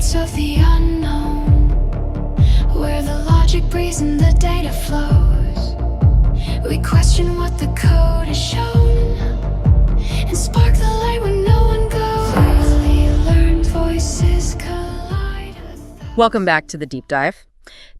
gates of the unknown, where the logic breathes and the data flows. We question what the code has shown, and spark the light when no one goes. Clearly learned voices collide. Welcome back to the Deep Dive.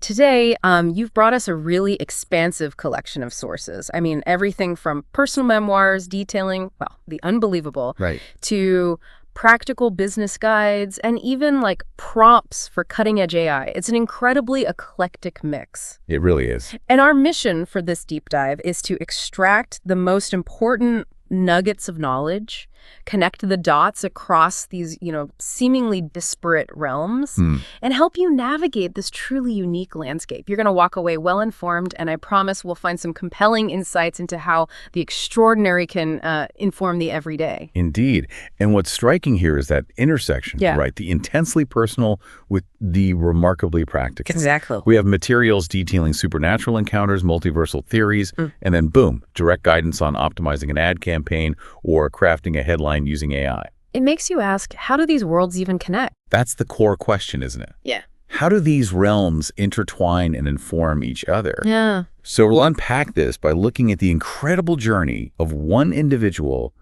Today, you've brought us a really expansive collection of sources. I mean, everything from personal memoirs detailing, well, the unbelievable, Right. to practical business guides, and even like prompts for cutting-edge AI. It's an incredibly eclectic mix. It really is. And our mission for this deep dive is to extract the most important nuggets of knowledge, connect the dots across these, seemingly disparate realms, and help you navigate this truly unique landscape. You're going to walk away well-informed, and I promise we'll find some compelling insights into how the extraordinary can inform the everyday. Indeed. And what's striking here is that intersection, right? The intensely personal with the remarkably practical. Exactly. We have materials detailing supernatural encounters, multiversal theories, and then boom, direct guidance on optimizing an ad campaign or crafting a headline using AI. It makes you ask, how do these worlds even connect? That's the core question, isn't it? Yeah. How do these realms intertwine and inform each other? Yeah. So we'll unpack this by looking at the incredible journey of one individual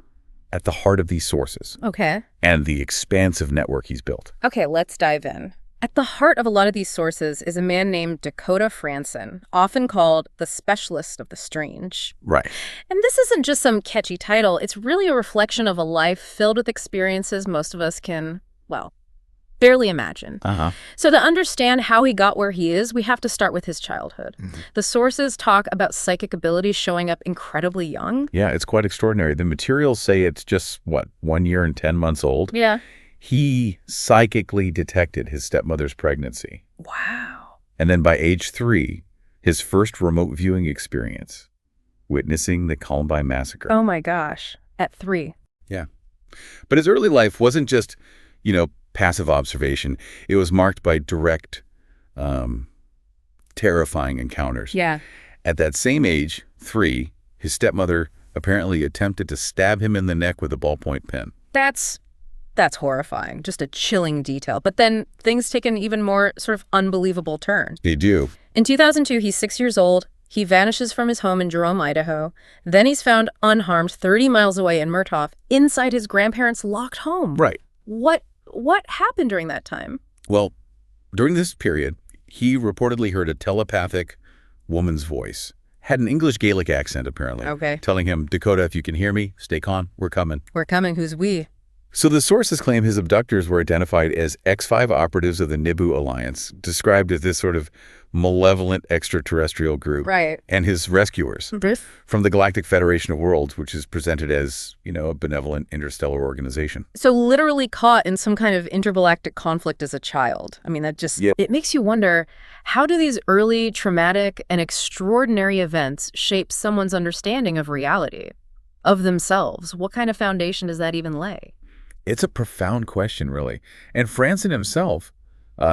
at the heart of these sources. Okay. And the expansive network he's built. Okay, let's dive in. At the heart of a lot of these sources is a man named Dakota Frandsen, often called the specialist of the strange. Right. And this isn't just some catchy title. It's really a reflection of a life filled with experiences most of us can, well, barely imagine. So to understand how he got where he is, we have to start with his childhood. The sources talk about psychic abilities showing up incredibly young. Yeah, it's quite extraordinary. The materials say it's just, 1 year and 10 months old? Yeah. He psychically detected his stepmother's pregnancy. Wow. And then by age 3, his first remote viewing experience, witnessing the Columbine massacre. Oh my gosh. At 3. Yeah. But his early life wasn't just, passive observation. It was marked by direct, terrifying encounters. Yeah. At that same age, 3, his stepmother apparently attempted to stab him in the neck with a ballpoint pen. That's horrifying. Just a chilling detail. But then things take an even more sort of unbelievable turn. They do. In 2002, he's 6 years old. He vanishes from his home in Jerome, Idaho. Then he's found unharmed 30 miles away in Murtaugh, inside his grandparents' locked home. Right. What happened during that time? Well, during this period, he reportedly heard a telepathic woman's voice. Had an English Gaelic accent, apparently. Okay. Telling him, Dakota, if you can hear me, stay calm. We're coming. We're coming. Who's we? So the sources claim his abductors were identified as X5 operatives of the Nibu Alliance, described as this sort of malevolent extraterrestrial group. Right. And his rescuers from the Galactic Federation of Worlds, which is presented as, a benevolent interstellar organization. So literally caught in some kind of intergalactic conflict as a child. I mean, that just, It makes you wonder, how do these early traumatic and extraordinary events shape someone's understanding of reality, of themselves? What kind of foundation does that even lay? It's a profound question, really. And Frandsen himself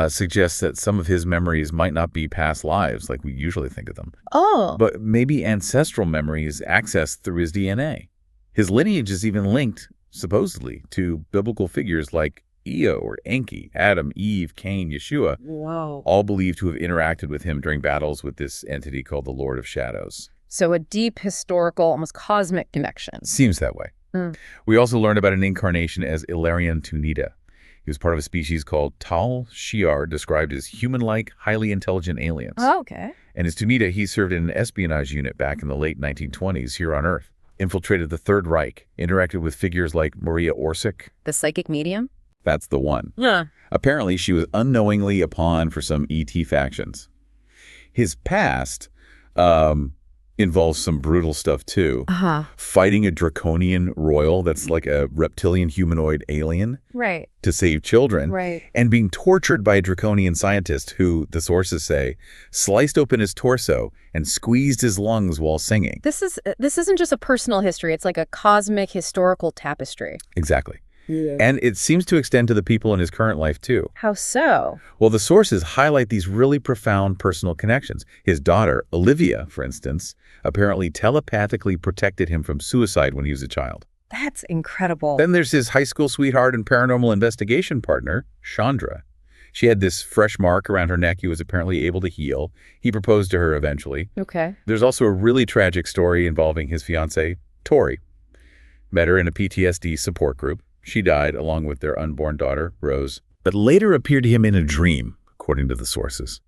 suggests that some of his memories might not be past lives like we usually think of them. Oh. But maybe ancestral memories accessed through his DNA. His lineage is even linked, supposedly, to biblical figures like Eo or Enki, Adam, Eve, Cain, Yeshua. Whoa. All believed to have interacted with him during battles with this entity called the Lord of Shadows. So a deep historical, almost cosmic connection. Seems that way. We also learned about an incarnation as Ilarion Tunita. He was part of a species called Tal Shiar, described as human-like, highly intelligent aliens. Oh, okay. And as Tunita, he served in an espionage unit back in the late 1920s here on Earth, infiltrated the Third Reich, interacted with figures like Maria Orsic. The psychic medium? That's the one. Yeah. Apparently, she was unknowingly a pawn for some ET factions. His past involves some brutal stuff, too. Fighting a draconian royal that's like a reptilian humanoid alien. Right. To save children. Right. And being tortured by a draconian scientist who, the sources say, sliced open his torso and squeezed his lungs while singing. This isn't just a personal history. It's like a cosmic historical tapestry. Exactly. And it seems to extend to the people in his current life, too. How so? Well, the sources highlight these really profound personal connections. His daughter, Olivia, for instance, apparently telepathically protected him from suicide when he was a child. That's incredible. Then there's his high school sweetheart and paranormal investigation partner, Chandra. She had this fresh mark around her neck he was apparently able to heal. He proposed to her eventually. Okay. There's also a really tragic story involving his fiancée, Tori. Met her in a PTSD support group. She died along with their unborn daughter, Rose, but later appeared to him in a dream, according to the sources.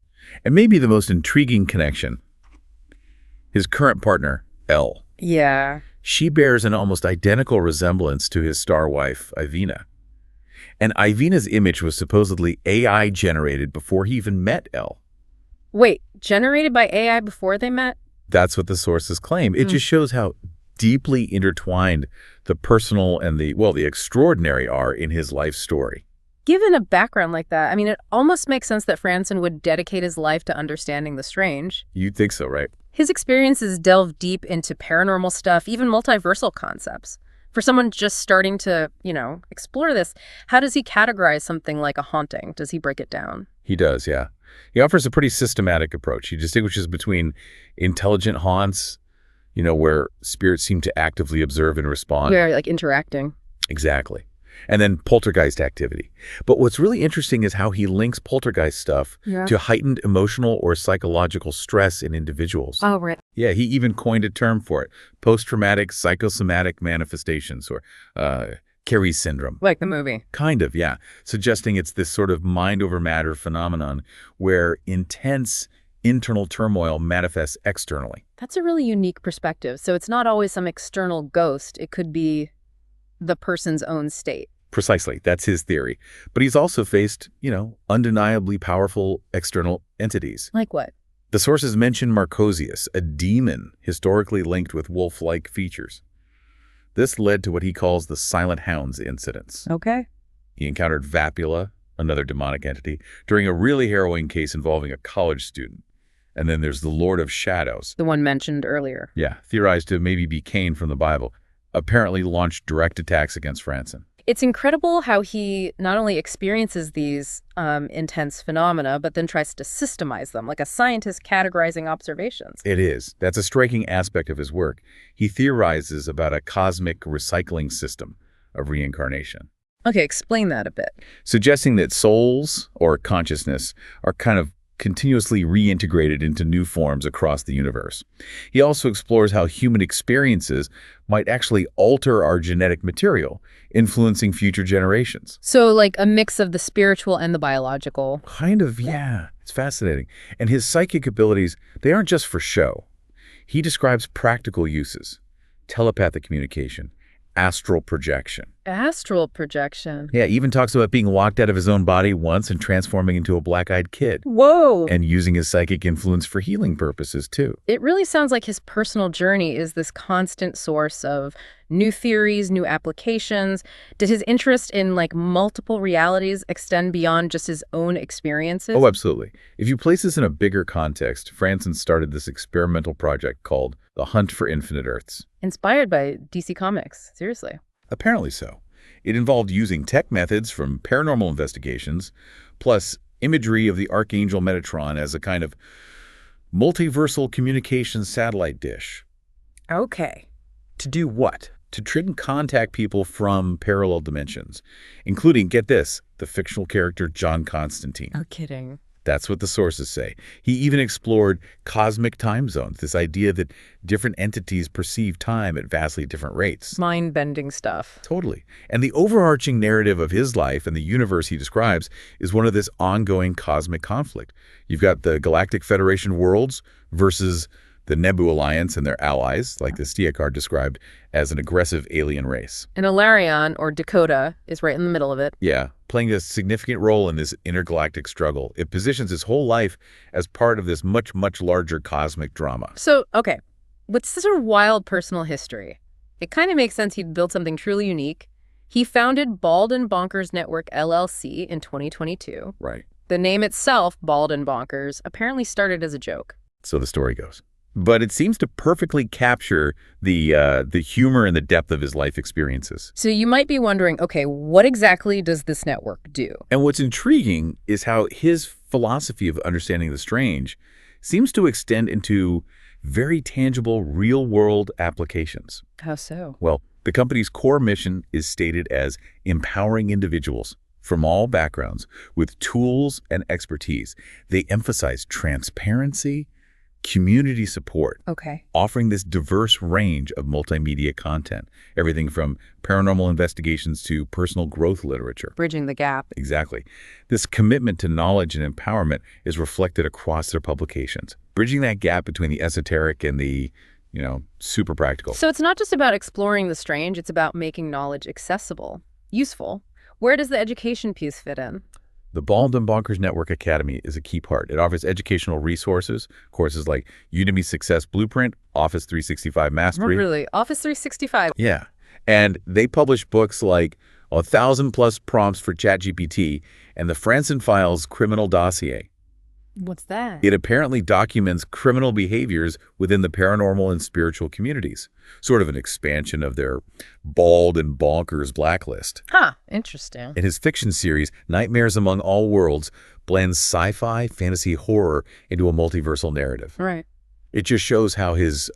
And maybe the most intriguing connection, his current partner, Elle. Yeah. She bears an almost identical resemblance to his star wife, Ivina. And Ivina's image was supposedly AI generated before he even met Elle. Wait, generated by AI before they met? That's what the sources claim. It just shows how deeply intertwined the personal and the extraordinary are in his life story. Given a background like that, I mean, it almost makes sense that Frandsen would dedicate his life to understanding the strange. You'd think so, right? His experiences delve deep into paranormal stuff, even multiversal concepts. For someone just starting to, explore this, how does he categorize something like a haunting? Does he break it down? He does, yeah. He offers a pretty systematic approach. He distinguishes between intelligent haunts, where spirits seem to actively observe and respond. Where, like, interacting. Exactly. And then poltergeist activity. But what's really interesting is how he links poltergeist stuff to heightened emotional or psychological stress in individuals. Oh, right. Yeah, he even coined a term for it, post-traumatic psychosomatic manifestations, or Carey syndrome. Like the movie. Kind of, yeah. Suggesting it's this sort of mind-over-matter phenomenon where intense internal turmoil manifests externally. That's a really unique perspective. So it's not always some external ghost. It could be the person's own state. Precisely. That's his theory. But he's also faced, undeniably powerful external entities. Like what? The sources mention Marcosius, a demon historically linked with wolf-like features. This led to what he calls the Silent Hounds incidents. Okay. He encountered Vapula, another demonic entity, during a really harrowing case involving a college student. And then there's the Lord of Shadows. The one mentioned earlier. Yeah, theorized to maybe be Cain from the Bible. Apparently launched direct attacks against Frandsen. It's incredible how he not only experiences these intense phenomena, but then tries to systemize them, like a scientist categorizing observations. It is. That's a striking aspect of his work. He theorizes about a cosmic recycling system of reincarnation. Okay, explain that a bit. Suggesting that souls, or consciousness, are kind of continuously reintegrated into new forms across the universe. He also explores how human experiences might actually alter our genetic material, influencing future generations. So like a mix of the spiritual and the biological. Kind of, yeah. It's fascinating. And his psychic abilities, they aren't just for show. He describes practical uses: telepathic communication, astral projection. Astral projection. Yeah, even talks about being locked out of his own body once and transforming into a black-eyed kid. Whoa! And using his psychic influence for healing purposes, too. It really sounds like his personal journey is this constant source of new theories, new applications. Did his interest in, multiple realities extend beyond just his own experiences? Oh, absolutely. If you place this in a bigger context, Frandsen started this experimental project called The Hunt for Infinite Earths. Inspired by DC Comics, seriously. Apparently so. It involved using tech methods from paranormal investigations, plus imagery of the Archangel Metatron as a kind of multiversal communications satellite dish. Okay. To do what? To try and contact people from parallel dimensions, including, get this, the fictional character John Constantine. No kidding. That's what the sources say. He even explored cosmic time zones, this idea that different entities perceive time at vastly different rates. Mind-bending stuff. Totally. And the overarching narrative of his life and the universe he describes is one of this ongoing cosmic conflict. You've got the Galactic Federation worlds versus the Nebu Alliance and their allies, like the Stiakar described as an aggressive alien race. And Ilarion, or Dakota, is right in the middle of it. Yeah, playing a significant role in this intergalactic struggle. It positions his whole life as part of this much, much larger cosmic drama. So, okay, with such a wild personal history, it kind of makes sense he'd build something truly unique. He founded Bald and Bonkers Network, LLC in 2022. Right. The name itself, Bald and Bonkers, apparently started as a joke. So the story goes. But it seems to perfectly capture the humor and the depth of his life experiences. So you might be wondering, okay, what exactly does this network do? And what's intriguing is how his philosophy of understanding the strange seems to extend into very tangible, real-world applications. How so? Well, the company's core mission is stated as empowering individuals from all backgrounds with tools and expertise. They emphasize transparency, community support, offering this diverse range of multimedia content, everything from paranormal investigations to personal growth literature. Bridging the gap. Exactly. This commitment to knowledge and empowerment is reflected across their publications, bridging that gap between the esoteric and the, super practical. So it's not just about exploring the strange, it's about making knowledge accessible, useful. Where does the education piece fit in? The Bald and Bonkers Network Academy is a key part. It offers educational resources, courses like Udemy Success Blueprint, Office 365 Mastery. Oh, really? Office 365? Yeah. And they publish books like 1,000+ Prompts for ChatGPT and the Frandsen Files Criminal Dossier. What's that? It apparently documents criminal behaviors within the paranormal and spiritual communities, sort of an expansion of their Bald and Bonkers blacklist. Huh, interesting. In his fiction series, Knightmares Among All Worlds blends sci-fi, fantasy, horror into a multiversal narrative. Right. It just shows how his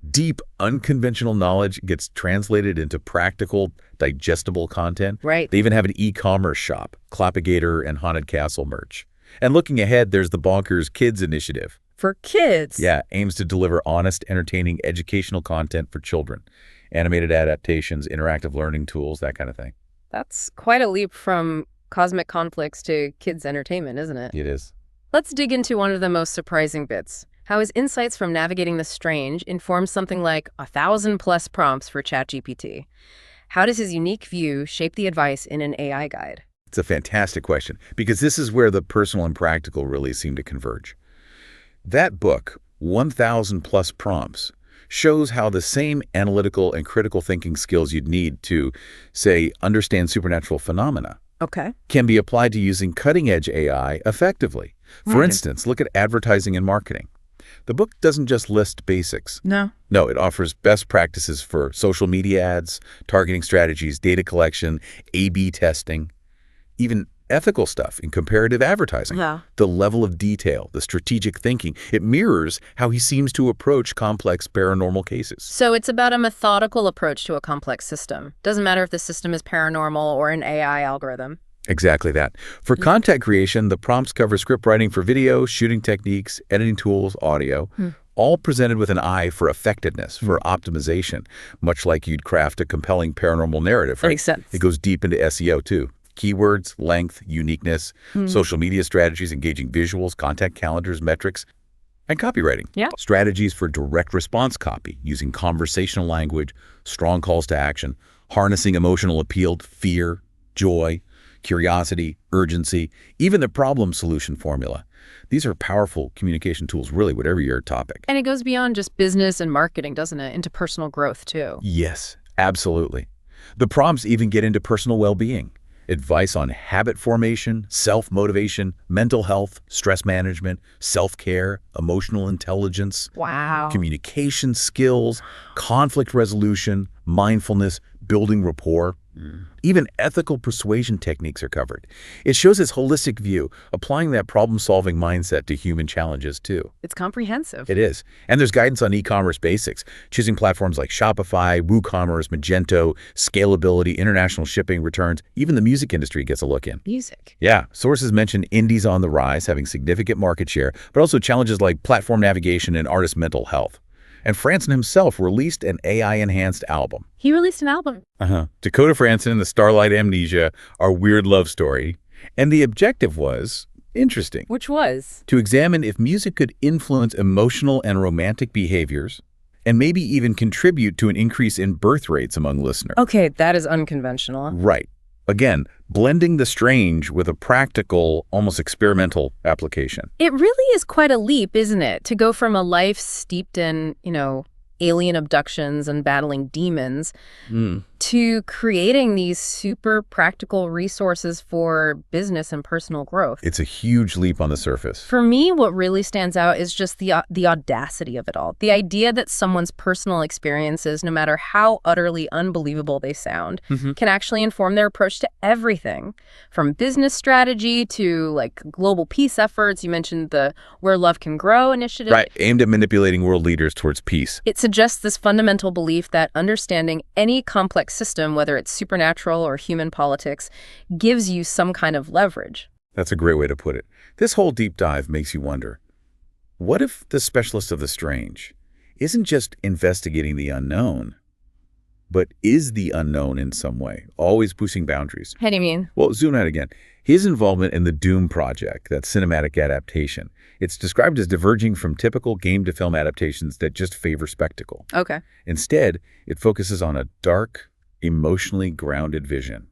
deep, unconventional knowledge gets translated into practical, digestible content. Right. They even have an e-commerce shop, Clapagator and Haunted Castle merch. And looking ahead, there's the Bonkers Kids Initiative. For kids? Yeah, aims to deliver honest, entertaining, educational content for children. Animated adaptations, interactive learning tools, that kind of thing. That's quite a leap from cosmic conflicts to kids' entertainment, isn't it? It is. Let's dig into one of the most surprising bits. How his insights from navigating the strange inform something like 1,000+ prompts for ChatGPT. How does his unique view shape the advice in an AI guide? It's a fantastic question, because this is where the personal and practical really seem to converge. That book, 1,000+ Prompts, shows how the same analytical and critical thinking skills you'd need to, say, understand supernatural phenomena can be applied to using cutting-edge AI effectively. For instance, look at advertising and marketing. The book doesn't just list basics. No, it offers best practices for social media ads, targeting strategies, data collection, A/B testing, even ethical stuff in comparative advertising. Yeah. The level of detail, the strategic thinking, it mirrors how he seems to approach complex paranormal cases. So it's about a methodical approach to a complex system. Doesn't matter if the system is paranormal or an AI algorithm. Exactly that. For content creation, the prompts cover script writing for video, shooting techniques, editing tools, audio, all presented with an eye for effectiveness, for optimization, much like you'd craft a compelling paranormal narrative. Right? Makes sense. It goes deep into SEO too. Keywords, length, uniqueness, social media strategies, engaging visuals, content calendars, metrics, and copywriting. Yeah. Strategies for direct response copy, using conversational language, strong calls to action, harnessing emotional appeal, fear, joy, curiosity, urgency, even the problem solution formula. These are powerful communication tools, really, whatever your topic. And it goes beyond just business and marketing, doesn't it? Into personal growth, too. Yes, absolutely. The prompts even get into personal well-being. Advice on habit formation, self-motivation, mental health, stress management, self-care, emotional intelligence, communication skills, conflict resolution, mindfulness, building rapport. Even ethical persuasion techniques are covered. It shows his holistic view, applying that problem-solving mindset to human challenges, too. It's comprehensive. It is. And there's guidance on e-commerce basics, choosing platforms like Shopify, WooCommerce, Magento, scalability, international shipping, returns. Even the music industry gets a look in. Music. Yeah. Sources mention indies on the rise, having significant market share, but also challenges like platform navigation and artist mental health. And Frandsen himself released an AI-enhanced album. He released an album? Dakota Frandsen and the Starlight Amnesia, our weird love story. And the objective was interesting. Which was? To examine if music could influence emotional and romantic behaviors and maybe even contribute to an increase in birth rates among listeners. Okay, that is unconventional. Right. Again, blending the strange with a practical, almost experimental application. It really is quite a leap, isn't it? To go from a life steeped in, alien abductions and battling demons to creating these super practical resources for business and personal growth. It's a huge leap on the surface. For me, what really stands out is just the audacity of it all. The idea that someone's personal experiences, no matter how utterly unbelievable they sound, can actually inform their approach to everything, from business strategy to global peace efforts. You mentioned the Where Love Can Grow initiative. Right, aimed at manipulating world leaders towards peace. It suggests this fundamental belief that understanding any complex complex system, whether it's supernatural or human politics, gives you some kind of leverage. That's a great way to put it. This whole deep dive makes you wonder, what if the specialist of the strange isn't just investigating the unknown, but is the unknown in some way, always pushing boundaries? How do you mean? Well, zoom out again. His involvement in the Doom Project, that cinematic adaptation, it's described as diverging from typical game-to-film adaptations that just favor spectacle. Okay. Instead, it focuses on a dark, emotionally grounded vision.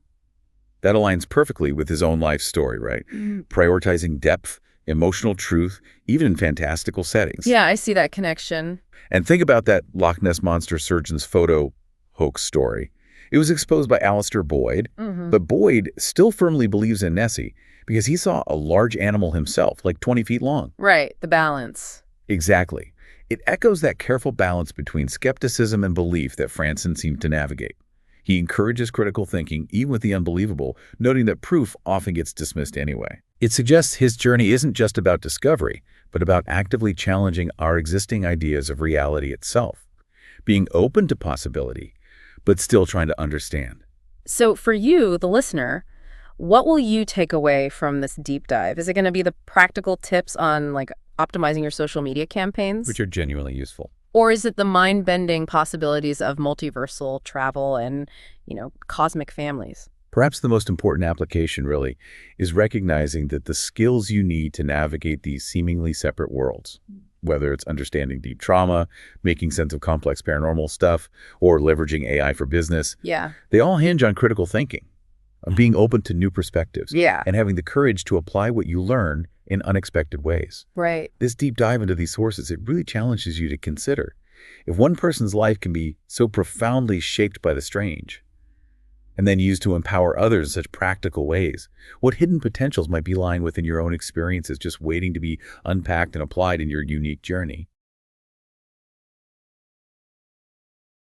That aligns perfectly with his own life story, right? Prioritizing depth, emotional truth, even in fantastical settings. Yeah, I see that connection. And think about that Loch Ness Monster surgeon's photo hoax story. It was exposed by Alistair Boyd, but Boyd still firmly believes in Nessie because he saw a large animal himself, like 20 feet long. Right, the balance. Exactly. It echoes that careful balance between skepticism and belief that Frandsen seemed to navigate. He encourages critical thinking, even with the unbelievable, noting that proof often gets dismissed anyway. It suggests his journey isn't just about discovery, but about actively challenging our existing ideas of reality itself, being open to possibility, but still trying to understand. So for you, the listener, what will you take away from this deep dive? Is it going to be the practical tips on optimizing your social media campaigns? Which are genuinely useful. Or is it the mind-bending possibilities of multiversal travel and, cosmic families? Perhaps the most important application, really, is recognizing that the skills you need to navigate these seemingly separate worlds, whether it's understanding deep trauma, making sense of complex paranormal stuff, or leveraging AI for business, they all hinge on critical thinking, on being open to new perspectives, and having the courage to apply what you learn in unexpected ways. Right. This deep dive into these sources, it really challenges you to consider, if one person's life can be so profoundly shaped by the strange, and then used to empower others in such practical ways, what hidden potentials might be lying within your own experiences just waiting to be unpacked and applied in your unique journey?